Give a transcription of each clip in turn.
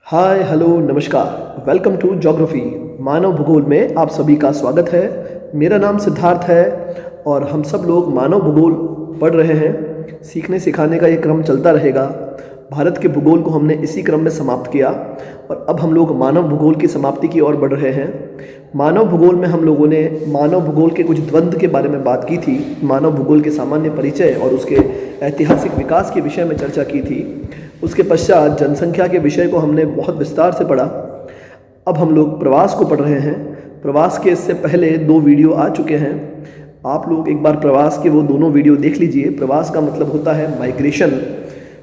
Hi hello नमस्कार, welcome to geography. मानव भूगोल में आप सभी का स्वागत है। मेरा नाम सिद्धार्थ है और हम सब लोग मानव भूगोल पढ़ रहे हैं। सीखने सिखाने का ये क्रम चलता रहेगा। भारत के भूगोल को हमने इसी क्रम में समाप्त किया और अब हम लोग मानव भूगोल की समाप्ति की ओर बढ़ रहे हैं। मानव भूगोल में हम लोगों ने मानव भूगोल के कुछ द्वंद्व के बारे में बात की थी, मानव भूगोल के सामान्य परिचय और उसके ऐतिहासिक विकास के विषय में चर्चा की थी। उसके पश्चात जनसंख्या के विषय को हमने बहुत विस्तार से पढ़ा। अब हम लोग प्रवास को पढ़ रहे हैं। प्रवास के इससे पहले 2 वीडियो आ चुके हैं। आप लोग एक बार प्रवास के वो दोनों वीडियो देख लीजिए। प्रवास का मतलब होता है माइग्रेशन।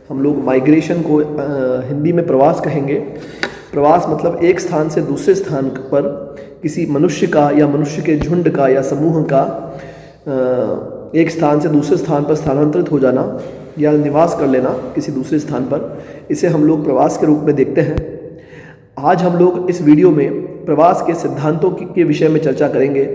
हम लोग माइग्रेशन को हिंदी में प्रवास कहेंगे। प्रवास मतलब एक स्थान से दूसरे स्थान पर किसी मनुष्य का या मनुष्य के झुंड का या समूह का एक स्थान से दूसरे स्थान पर स्थानांतरित हो जाना या निवास कर लेना किसी दूसरे स्थान पर, इसे हम लोग प्रवास के रूप में देखते हैं। आज हम लोग इस वीडियो में प्रवास के सिद्धांतों के विषय में चर्चा करेंगे।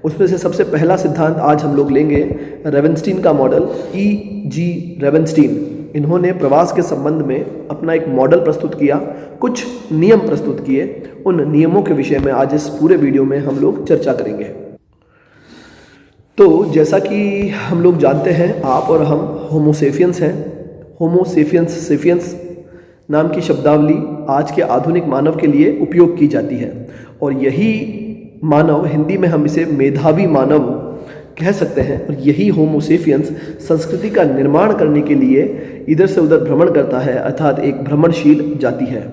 उसमें से सबसे पहला सिद्धांत आज हम लोग लेंगे रेवेनस्टीन का मॉडल, E.G. रेवेनस्टीन। इन्होंने प्रवास के संबंध में अपना एक मॉडल प्रस्तुत किया, कुछ नियम प्रस्तुत किए। उन नियमों के विषय में आज इस पूरे वीडियो में हम लोग चर्चा करेंगे। तो जैसा कि हम लोग जानते हैं, आप और हम होमोसेपियंस हैं। होमोसेपियंस नाम की शब्दावली आज के आधुनिक मानव के लिए उपयोग की जाती है और यही मानव, हिंदी में हम इसे मेधावी मानव कह सकते हैं, और यही होमोसेपियंस संस्कृति का निर्माण करने के लिए इधर से उधर भ्रमण करता है, अर्थात एक भ्रमणशील जाति है।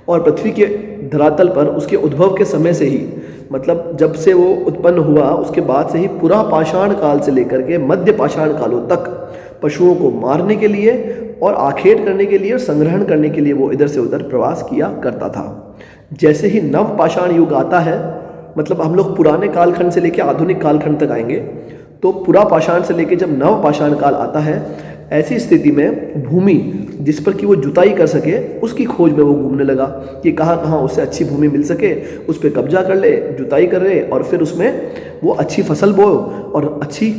और पृथ्वी के धरातल पर उसके उद्भव के समय से ही, मतलब जब से वो उत्पन्न हुआ उसके बाद से ही पुरा पाषाण काल से लेकर के मध्य पाषाण कालों तक पशुओं को मारने के लिए और आखेट करने के लिए और संग्रहण करने के लिए वो इधर से उधर प्रवास किया करता था। जैसे ही नव पाषाण युग आता है, मतलब हम लोग पुराने कालखंड से लेकर आधुनिक कालखंड तक आएंगे, तो पुरा पाषाण से लेकर जब नव पाषाण काल आता है, ऐसी स्थिति में भूमि जिस पर कि वो जुताई कर सके उसकी खोज में वो घूमने लगा कि कहाँ कहाँ उससे अच्छी भूमि मिल सके, उस पर कब्जा कर ले, जुताई कर ले और फिर उसमें वो अच्छी फसल बोए और अच्छी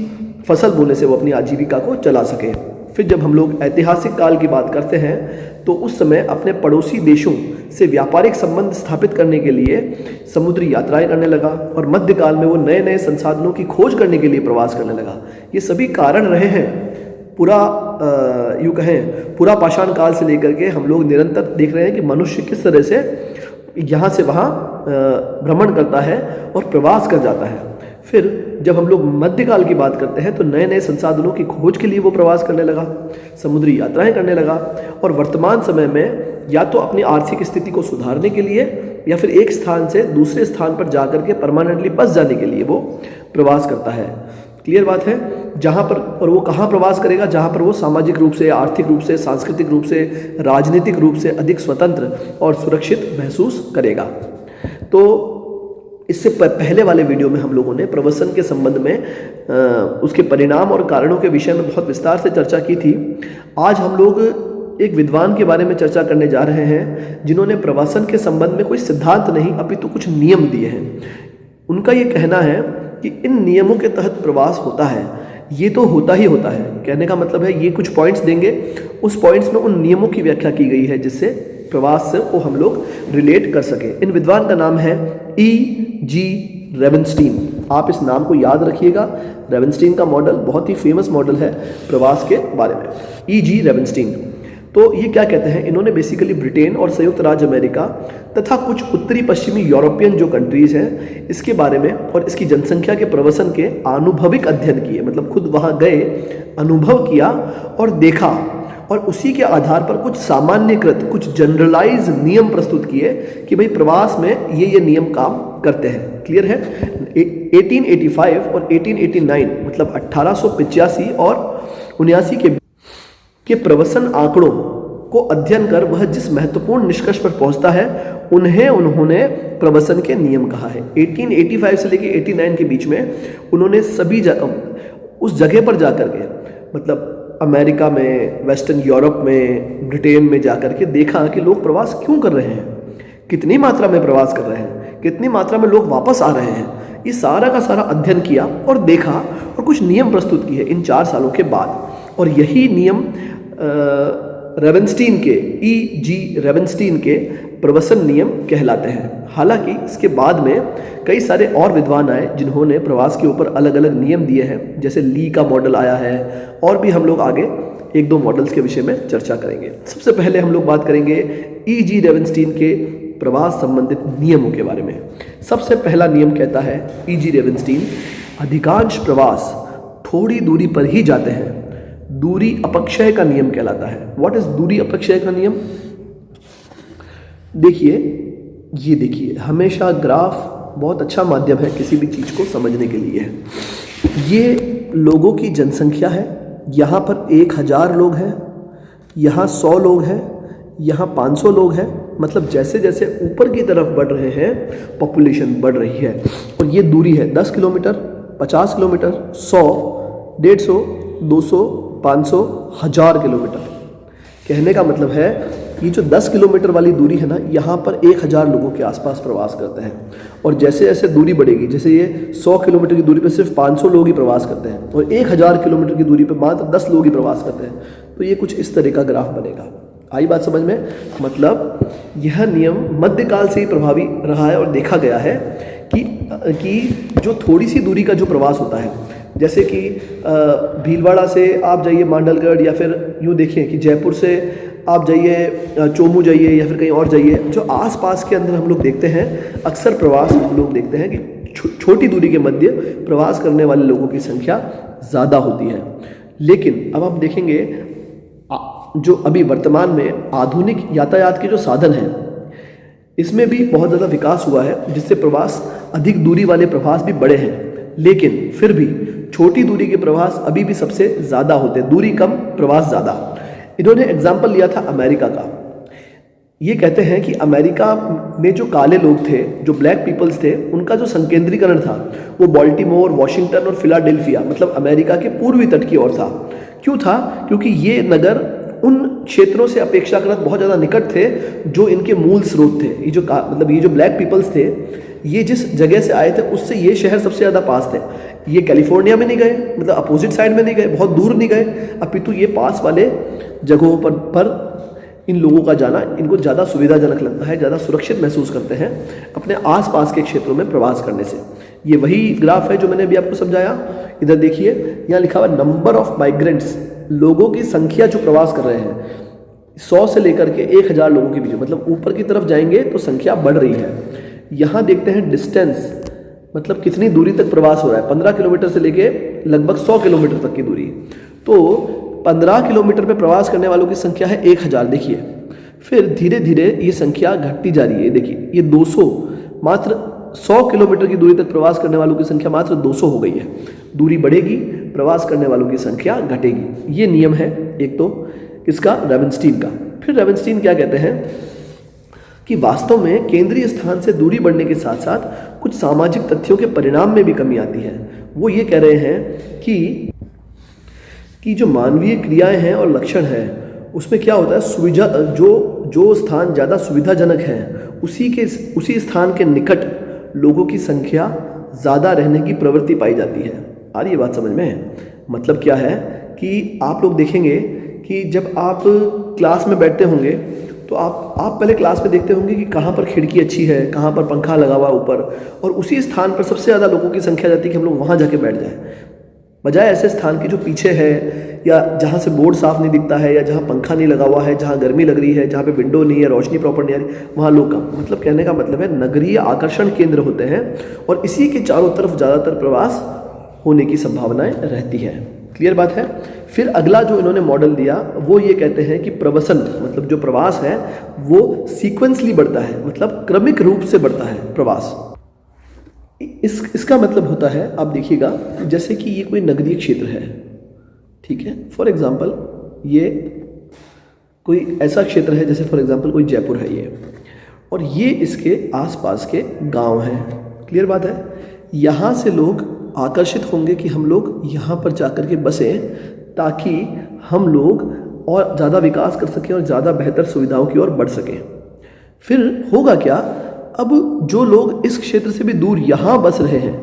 फसल बोने से वो अपनी आजीविका को चला सके। फिर जब हम लोग ऐतिहासिक काल की बात करते हैं तो उस समय अपने पड़ोसी देशों से व्यापारिक संबंध स्थापित करने के लिए समुद्री यात्राएं करने लगा और मध्यकाल में वो नए नए संसाधनों की खोज करने के लिए प्रवास करने लगा। ये सभी कारण रहे हैं। यूँ कहें पुरा पाषाण काल से लेकर के हम लोग निरंतर देख रहे हैं कि मनुष्य किस तरह से यहाँ से वहाँ भ्रमण करता है और प्रवास कर जाता है। फिर जब हम लोग मध्यकाल की बात करते हैं तो नए नए संसाधनों की खोज के लिए वो प्रवास करने लगा, समुद्री यात्राएं करने लगा और वर्तमान समय में या तो अपनी आर्थिक स्थिति को सुधारने के लिए या फिर एक स्थान से दूसरे स्थान पर जाकर के परमानेंटली बस जाने के लिए वो प्रवास करता है। क्लियर बात है। जहाँ पर, और वो कहाँ प्रवास करेगा? जहाँ पर वो सामाजिक रूप से, आर्थिक रूप से, सांस्कृतिक रूप से, राजनीतिक रूप से अधिक स्वतंत्र और सुरक्षित महसूस करेगा। तो इससे पहले वाले वीडियो में हम लोगों ने प्रवसन के संबंध में उसके परिणाम और कारणों के विषय में बहुत विस्तार से चर्चा की थी। आज हम लोग एक विद्वान के बारे में चर्चा करने जा रहे हैं जिन्होंने प्रवासन के संबंध में कोई सिद्धांत नहीं अपितु कुछ नियम दिए हैं। उनका ये कहना है कि इन नियमों के तहत प्रवास होता है। ये तो होता ही होता है, कहने का मतलब है ये कुछ पॉइंट्स देंगे, उस पॉइंट्स में उन नियमों की व्याख्या की गई है जिससे प्रवास से को हम लोग रिलेट कर सके। इन विद्वान का नाम है E.G. रेवेनस्टीन। आप इस नाम को याद रखिएगा। रेवेनस्टीन का मॉडल बहुत ही फेमस मॉडल है प्रवास के बारे में, E.G. रेवेनस्टीन। तो ये क्या कहते हैं? इन्होंने बेसिकली ब्रिटेन और संयुक्त राज्य अमेरिका तथा कुछ उत्तरी पश्चिमी यूरोपियन जो कंट्रीज़ हैं इसके बारे में और इसकी जनसंख्या के प्रवसन के आनुभविक अध्ययन किए, मतलब खुद वहाँ गए, अनुभव किया और देखा और उसी के आधार पर कुछ सामान्यकृत, कुछ जनरलाइज नियम प्रस्तुत किए कि भाई प्रवास में ये नियम काम करते हैं। क्लियर है। 1885 और 1889 मतलब 1885 और 79 के प्रवसन आंकड़ों को अध्ययन कर वह जिस महत्वपूर्ण निष्कर्ष पर पहुंचता है उन्होंने प्रवसन के नियम कहा है। 1885 से लेकर 89 के बीच में उन्होंने सभी उस जगह पर जाकर के, मतलब अमेरिका में, वेस्टर्न यूरोप में, ब्रिटेन में जाकर के देखा कि लोग प्रवास क्यों कर रहे हैं, कितनी मात्रा में प्रवास कर रहे हैं, कितनी मात्रा में लोग वापस आ रहे हैं। ये सारा का सारा अध्ययन किया और देखा और कुछ नियम प्रस्तुत किए इन 4 सालों के बाद। और यही नियम रेवेनस्टीन के, E.G. रेवेनस्टीन के प्रवसन नियम कहलाते हैं। हालांकि इसके बाद में कई सारे और विद्वान आए जिन्होंने प्रवास के ऊपर अलग अलग नियम दिए हैं, जैसे ली का मॉडल आया है, और भी हम लोग आगे एक दो मॉडल्स के विषय में चर्चा करेंगे। सबसे पहले हम लोग बात करेंगे E.G. रेवेनस्टीन के प्रवास संबंधित नियमों के बारे में। सबसे पहला नियम कहता है E.G. रेवेनस्टीन, अधिकांश प्रवास थोड़ी दूरी पर ही जाते हैं। दूरी अपक्षय का नियम कहलाता है। व्हाट इज दूरी अपक्षय का नियम? देखिए, ये देखिए, हमेशा ग्राफ बहुत अच्छा माध्यम है किसी भी चीज़ को समझने के लिए। ये लोगों की जनसंख्या है, यहाँ पर 1000 लोग हैं, यहाँ 100 लोग हैं, यहाँ 500 लोग हैं। मतलब जैसे जैसे ऊपर की तरफ बढ़ रहे हैं पॉपुलेशन बढ़ रही है। और ये दूरी है 10 किलोमीटर, 50 किलोमीटर, 100, 150, 200, 500, 1000 किलोमीटर। कहने का मतलब है ये जो 10 किलोमीटर वाली दूरी है ना, यहाँ पर 1000 लोगों के आसपास प्रवास करते हैं। और जैसे जैसे दूरी बढ़ेगी, जैसे ये 100 किलोमीटर की दूरी पर सिर्फ 500 लोग ही प्रवास करते हैं और 1000 किलोमीटर की दूरी पर मात्र 10 लोग ही प्रवास करते हैं, तो ये कुछ इस तरह का ग्राफ बनेगा। आई बात समझ में? मतलब यह नियम मध्यकाल से ही प्रभावी रहा है और देखा गया है कि जो थोड़ी सी दूरी का जो प्रवास होता है, जैसे कि भीलवाड़ा से आप जाइए मांडलगढ़, या फिर यूँ देखिए कि जयपुर से आप जाइए चोमू जाइए, या फिर कहीं और जाइए, जो आसपास के अंदर हम लोग देखते हैं अक्सर प्रवास हम लोग देखते हैं कि छोटी दूरी के मध्य प्रवास करने वाले लोगों की संख्या ज़्यादा होती है। लेकिन अब आप देखेंगे जो अभी वर्तमान में आधुनिक यातायात के जो साधन हैं, इसमें भी बहुत ज़्यादा विकास हुआ है, जिससे प्रवास अधिक दूरी वाले प्रवास भी बढ़े हैं। लेकिन फिर भी छोटी दूरी के प्रवास अभी भी सबसे ज़्यादा होते हैं, दूरी कम प्रवास ज़्यादा। इन्होंने एग्जाम्पल लिया था अमेरिका का। ये कहते हैं कि अमेरिका में जो काले लोग थे, जो ब्लैक पीपल्स थे, उनका जो संकेंद्रीकरण था वो बाल्टीमोर, वॉशिंगटन और फिलाडेल्फिया, मतलब अमेरिका के पूर्वी तट की ओर था। क्यों था? क्योंकि ये नगर उन क्षेत्रों से अपेक्षाकृत बहुत ज़्यादा निकट थे जो इनके मूल स्रोत थे। ये जो ब्लैक पीपल्स थे, ये जिस जगह से आए थे उससे ये शहर सबसे ज़्यादा पास थे। ये कैलिफोर्निया में नहीं गए, मतलब अपोजिट साइड में नहीं गए, बहुत दूर नहीं गए, अपितु ये पास वाले जगहों पर इन लोगों का जाना इनको ज़्यादा सुविधाजनक लगता है, ज़्यादा सुरक्षित महसूस करते हैं अपने आसपास के क्षेत्रों में प्रवास करने से। ये वही ग्राफ है जो मैंने अभी आपको समझाया। इधर देखिए, यहाँ लिखा हुआ नंबर ऑफ माइग्रेंट्स, लोगों की संख्या जो प्रवास कर रहे हैं 100 से लेकर के 1000 लोगों के बीच, मतलब ऊपर की तरफ जाएंगे तो संख्या बढ़ रही है। यहाँ देखते हैं डिस्टेंस, मतलब कितनी दूरी तक प्रवास हो रहा है। 15 किलोमीटर से लेके लगभग 100 किलोमीटर तक की दूरी। तो 15 किलोमीटर पे प्रवास करने वालों की संख्या है 1000, देखिए। फिर धीरे धीरे ये संख्या घटती जा रही है, देखिए ये 200, मात्र 100 किलोमीटर की दूरी तक प्रवास करने वालों की संख्या मात्र 200 हो गई है। दूरी बढ़ेगी, प्रवास करने वालों की संख्या घटेगी। ये नियम है एक तो इसका रेवेनस्टीन का। फिर रेवेनस्टीन क्या कहते हैं कि वास्तव में केंद्रीय स्थान से दूरी बढ़ने के साथ साथ कुछ सामाजिक तथ्यों के परिणाम में भी कमी आती है। वो ये कह रहे हैं कि जो मानवीय क्रियाएं हैं और लक्षण हैं उसमें क्या होता है, सुविधा जो स्थान ज़्यादा सुविधाजनक है उसी स्थान के निकट लोगों की संख्या ज़्यादा रहने की प्रवृत्ति पाई जाती है। आ रही है बात समझ में? मतलब क्या है कि आप लोग देखेंगे कि जब आप क्लास में बैठते होंगे तो आप पहले क्लास में देखते होंगे कि कहाँ पर खिड़की अच्छी है, कहाँ पर पंखा लगा हुआ ऊपर, और उसी स्थान पर सबसे ज़्यादा लोगों की संख्या जाती है कि हम लोग वहाँ जाके बैठ जाएं, बजाय ऐसे स्थान की जो पीछे है, या जहाँ से बोर्ड साफ नहीं दिखता है, या जहाँ पंखा नहीं लगा हुआ है, जहाँ गर्मी लग रही है, जहाँ पे विंडो नहीं है, रोशनी प्रॉपर नहीं आ रही, वहाँ लोग कम। मतलब कहने का मतलब है नगरीय आकर्षण केंद्र होते हैं और इसी के चारों तरफ ज़्यादातर प्रवास होने की संभावनाएं रहती हैं। क्लियर बात है? फिर अगला जो इन्होंने मॉडल दिया वो ये कहते हैं कि प्रवसन, मतलब जो प्रवास है वो सीक्वेंसली बढ़ता है, मतलब क्रमिक रूप से बढ़ता है प्रवास। इसका मतलब होता है, आप देखिएगा, जैसे कि ये कोई नगरीय क्षेत्र है, ठीक है, फॉर एग्जांपल ये कोई ऐसा क्षेत्र है, जैसे फॉर एग्जांपल कोई जयपुर है ये, और ये इसके आसपास के गांव हैं। क्लियर बात है? यहाँ से लोग आकर्षित होंगे कि हम लोग यहाँ पर जाकर के बसें, ताकि हम लोग और ज़्यादा विकास कर सकें और ज़्यादा बेहतर सुविधाओं की ओर बढ़ सकें। फिर होगा क्या, अब जो लोग इस क्षेत्र से भी दूर यहाँ बस रहे हैं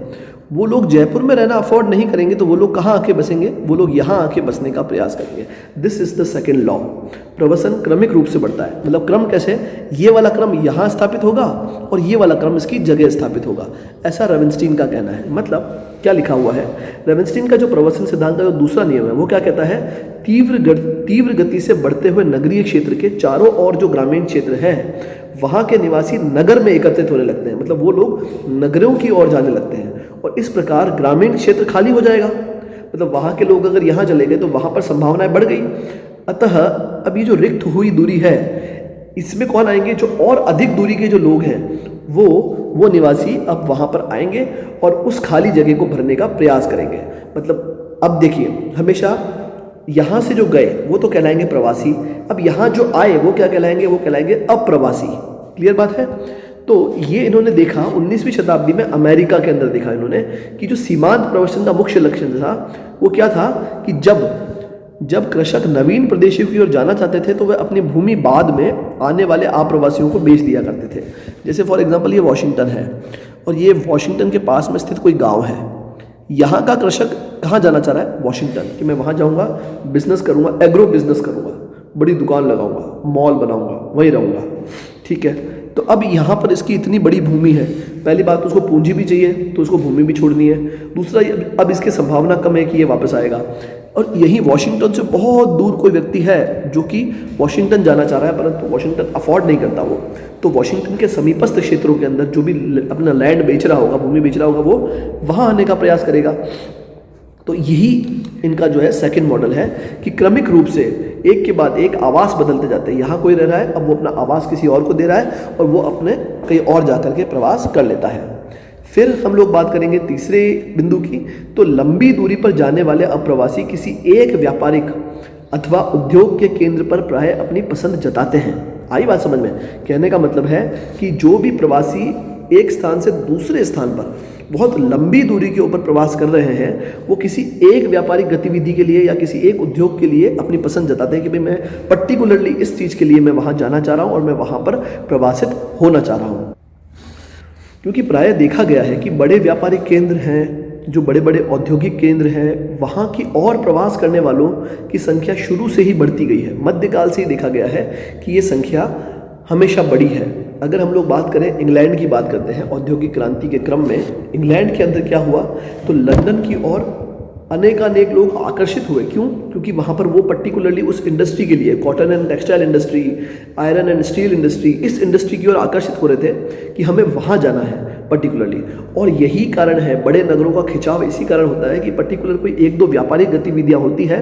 वो लोग जयपुर में रहना अफोर्ड नहीं करेंगे तो वो लोग कहाँ आके बसेंगे? वो लोग यहाँ आके बसने का प्रयास करेंगे। This is the second law. प्रवसन क्रमिक रूप से बढ़ता है। मतलब क्रम कैसे? ये वाला क्रम यहाँ स्थापित होगा और ये वाला क्रम इसकी जगह स्थापित होगा, ऐसा रेवेनस्टीन का कहना है। मतलब क्या लिखा हुआ है? रेवेनस्टीन का जो प्रवसन सिद्धांत का जो दूसरा नियम है वो क्या कहता है? तीव्र गति से बढ़ते हुए नगरीय क्षेत्र के चारों ओर जो ग्रामीण क्षेत्र है वहाँ के निवासी नगर में एकत्रित होने लगते हैं। मतलब वो लोग नगरों की ओर जाने लगते हैं और इस प्रकार ग्रामीण क्षेत्र खाली हो जाएगा। मतलब वहाँ के लोग अगर यहाँ चले गए तो वहाँ पर संभावनाएं बढ़ गई। अतः अब ये जो रिक्त हुई दूरी है इसमें कौन आएंगे? जो और अधिक दूरी के जो लोग हैं वो निवासी अब वहाँ पर आएंगे और उस खाली जगह को भरने का प्रयास करेंगे। मतलब अब देखिए, हमेशा यहाँ से जो गए वो तो कहलाएंगे प्रवासी, अब यहाँ जो आए वो क्या कहलाएंगे? वो कहलाएंगे अप्रवासी। क्लियर बात है? तो ये इन्होंने देखा 19वीं शताब्दी में अमेरिका के अंदर देखा इन्होंने कि जो सीमांत प्रवसन का मुख्य लक्षण था वो क्या था कि जब कृषक नवीन प्रदेशों की ओर जाना चाहते थे तो वे अपनी भूमि बाद में आने वाले अप्रवासियों को बेच दिया करते थे। जैसे फॉर एग्जांपल ये वॉशिंगटन है और ये वॉशिंगटन के पास में स्थित कोई गांव है। यहाँ का कृषक कहाँ जाना चाह रहा है? वॉशिंगटन, कि मैं वहाँ जाऊँगा, बिजनेस करूँगा, एग्रो बिजनेस करूँगा, बड़ी दुकान लगाऊंगा, मॉल बनाऊंगा, वहीं रहूँगा। ठीक है, तो अब यहाँ पर इसकी इतनी बड़ी भूमि है, पहली बात उसको पूंजी भी चाहिए तो उसको भूमि भी छोड़नी है। दूसरा, अब इसकी संभावना कम है कि ये वापस आएगा। और यही वॉशिंगटन से बहुत दूर कोई व्यक्ति है जो कि वॉशिंगटन जाना चाह रहा है परंतु वॉशिंगटन अफोर्ड नहीं करता वो, तो वॉशिंगटन के समीपस्थ क्षेत्रों के अंदर जो भी अपना लैंड बेच रहा होगा, भूमि बेच रहा होगा, वो वहाँ आने का प्रयास करेगा। तो यही इनका जो है सेकंड मॉडल है कि क्रमिक रूप से एक के बाद एक आवास बदलते जाते हैं। यहाँ कोई रह रहा है, अब वो अपना आवास किसी और को दे रहा है और वो अपने कहीं और जाकर के प्रवास कर लेता है। फिर हम लोग बात करेंगे तीसरे बिंदु की, तो लंबी दूरी पर जाने वाले अप्रवासी किसी एक व्यापारिक अथवा उद्योग के केंद्र पर प्राय अपनी पसंद जताते हैं। आई बात समझ में? कहने का मतलब है कि जो भी प्रवासी एक स्थान से दूसरे स्थान पर बहुत लंबी दूरी के ऊपर प्रवास कर रहे हैं वो किसी एक व्यापारिक गतिविधि के लिए या किसी एक उद्योग के लिए अपनी पसंद जताते हैं कि भाई मैं पर्टिकुलरली इस चीज़ के लिए मैं वहाँ जाना चाह रहा हूँ और मैं वहाँ पर प्रवासित होना चाह रहा हूँ। क्योंकि प्रायः देखा गया है कि बड़े व्यापारिक केंद्र हैं, जो बड़े बड़े औद्योगिक केंद्र हैं, वहाँ की और प्रवास करने वालों की संख्या शुरू से ही बढ़ती गई है। मध्यकाल से ही देखा गया है कि ये संख्या हमेशा बढ़ी है। अगर हम लोग बात करें, इंग्लैंड की बात करते हैं, औद्योगिक क्रांति के क्रम में इंग्लैंड के अंदर क्या हुआ, तो लंदन की ओर अनेकानेक लोग आकर्षित हुए। क्यों? क्योंकि वहाँ पर वो पर्टिकुलरली उस इंडस्ट्री के लिए, cotton and textile industry, iron and steel industry, इस इंडस्ट्री की ओर आकर्षित हो रहे थे कि हमें वहाँ जाना है पर्टिकुलरली। और यही कारण है, बड़े नगरों का खिंचाव इसी कारण होता है कि पर्टिकुलर कोई एक दो व्यापारिक गतिविधियाँ होती है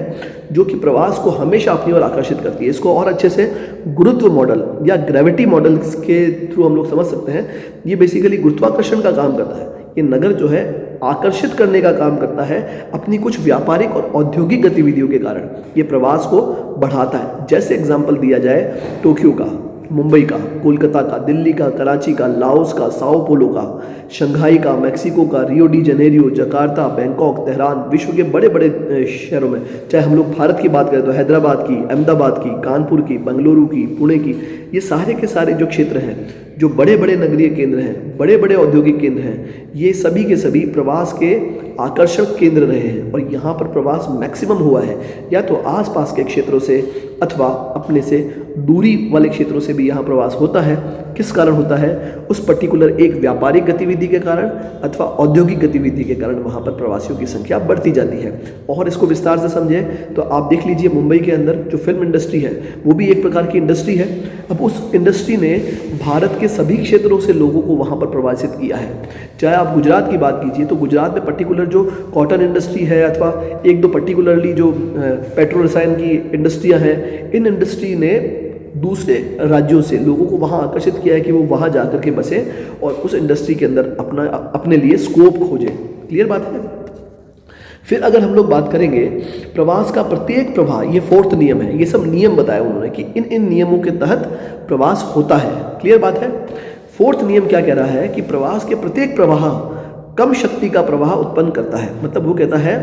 जो कि प्रवास को हमेशा अपनी ओर आकर्षित करती है। इसको और अच्छे से गुरुत्व मॉडल या ग्रेविटी मॉडल के थ्रू हम लोग समझ सकते हैं। ये बेसिकली गुरुत्वाकर्षण का काम करता है। ये नगर जो है आकर्षित करने का काम करता है अपनी कुछ व्यापारिक और औद्योगिक गतिविधियों के कारण, ये प्रवास को बढ़ाता है। जैसे एग्जांपल दिया जाए टोक्यो का, मुंबई का, कोलकाता का, दिल्ली का, कराची का, लाओस का, साओ पोलो का, शंघाई का, मैक्सिको का, Rio de Janeiro, Jakarta, Bangkok, Tehran, विश्व के बड़े बड़े शहरों में, चाहे हम लोग भारत की बात करें तो हैदराबाद की, अहमदाबाद की, कानपुर की, बेंगलुरु की, पुणे की, ये सारे के सारे जो क्षेत्र हैं, जो बड़े बड़े नगरीय केंद्र हैं, बड़े बड़े औद्योगिक केंद्र हैं, ये सभी के सभी प्रवास के आकर्षक केंद्र रहे हैं। और यहाँ पर प्रवास मैक्सिमम हुआ है, या तो आसपास के क्षेत्रों से अथवा अपने से दूरी वाले क्षेत्रों से भी यहाँ प्रवास होता है। किस कारण होता है? उस पर्टिकुलर एक व्यापारिक गतिविधि के कारण अथवा औद्योगिक गतिविधि के कारण वहाँ पर प्रवासियों की संख्या बढ़ती जाती है। और इसको विस्तार से समझें तो आप देख लीजिए, मुंबई के अंदर जो फिल्म इंडस्ट्री है वो भी एक प्रकार की इंडस्ट्री है। अब उस इंडस्ट्री ने भारत के सभी क्षेत्रों से लोगों को वहाँ पर प्रवासित किया है। चाहे आप गुजरात की बात कीजिए तो गुजरात में पर्टिकुलर जो कॉटन इंडस्ट्री है अथवा एक दो पर्टिकुलरली जो पेट्रो रसायन की इंडस्ट्रियाँ हैं, इन इंडस्ट्री ने दूसरे राज्यों से लोगों को वहाँ आकर्षित किया है कि वो वहाँ जा कर के बसे और उस इंडस्ट्री के अंदर अपने लिए स्कोप खोजें। क्लियर बात है? फिर अगर हम लोग बात करेंगे प्रवास का प्रत्येक प्रवाह, ये फोर्थ नियम है, ये सब नियम बताया उन्होंने कि इन नियमों के तहत प्रवास होता है। क्लियर बात है? फोर्थ नियम क्या कह रहा है कि प्रवास के प्रत्येक प्रवाह कम शक्ति का प्रवाह उत्पन्न करता है। मतलब वो कहता है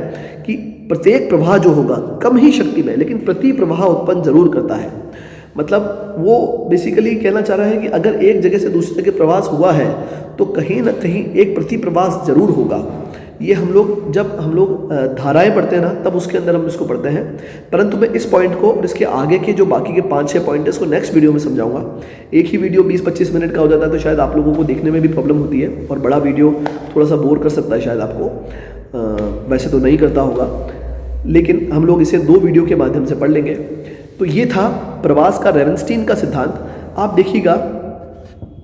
कि प्रत्येक प्रवाह जो होगा कम ही शक्ति में, लेकिन प्रति प्रवाह उत्पन्न जरूर करता है। मतलब वो बेसिकली कहना चाह रहा है कि अगर एक जगह से दूसरी जगह प्रवास हुआ है तो कहीं ना कहीं एक प्रति प्रवास जरूर होगा। ये जब हम लोग धाराएं पढ़ते हैं ना, तब उसके अंदर हम इसको पढ़ते हैं। परंतु मैं इस पॉइंट को और इसके आगे के जो बाकी के 5-6 पॉइंट है इसको नेक्स्ट वीडियो में समझाऊंगा। एक ही वीडियो 20-25 मिनट का हो जाता है, तो शायद आप लोगों को देखने में भी प्रॉब्लम होती है, और बड़ा वीडियो थोड़ा सा बोर कर सकता है शायद आपको, वैसे तो नहीं करता होगा, लेकिन हम लोग इसे 2 वीडियो के माध्यम से पढ़ लेंगे। तो ये था प्रवास का रेवेनस्टीन का सिद्धांत। आप देखिएगा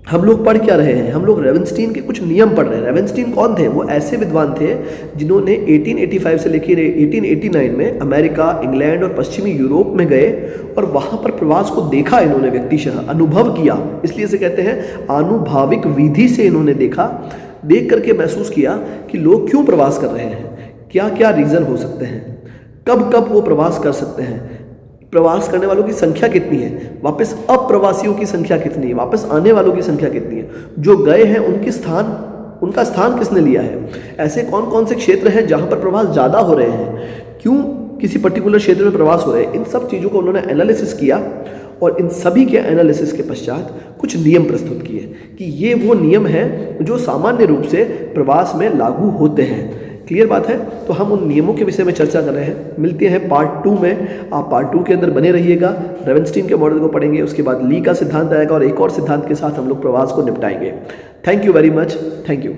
हम लोग पढ़ क्या रहे हैं, हम लोग रेवेनस्टीन के कुछ नियम पढ़ रहे हैं। रेवेनस्टीन कौन थे? वो ऐसे विद्वान थे जिन्होंने 1885 से लेकर 1889 में अमेरिका, इंग्लैंड और पश्चिमी यूरोप में गए और वहाँ पर प्रवास को देखा इन्होंने, व्यक्तिशः अनुभव किया। इसलिए इसे कहते हैं आनुभाविक विधि से इन्होंने देखा, देख करके महसूस किया कि लोग क्यों प्रवास कर रहे हैं, क्या क्या रीज़न हो सकते हैं, कब कब वो प्रवास कर सकते हैं, प्रवास करने वालों की संख्या कितनी है, वापस अप्रवासियों की संख्या कितनी है, वापस आने वालों की संख्या कितनी है, जो गए हैं उनका स्थान किसने लिया है, ऐसे कौन कौन से क्षेत्र हैं जहाँ पर प्रवास ज़्यादा हो रहे हैं, क्यों किसी पर्टिकुलर क्षेत्र में प्रवास हो रहे हैं। इन सब चीज़ों को उन्होंने एनालिसिस किया और इन सभी के एनालिसिस के पश्चात कुछ नियम प्रस्तुत किए कि ये वो नियम हैं जो सामान्य रूप से प्रवास में लागू होते हैं। क्लियर बात है? तो हम उन नियमों के विषय में चर्चा कर रहे हैं। मिलते हैं पार्ट 2 में। आप पार्ट 2 के अंदर बने रहिएगा। रेवेनस्टीन के मॉडल को पढ़ेंगे, उसके बाद ली का सिद्धांत आएगा और एक और सिद्धांत के साथ हम लोग प्रवास को निपटाएंगे। Thank you very much. Thank you.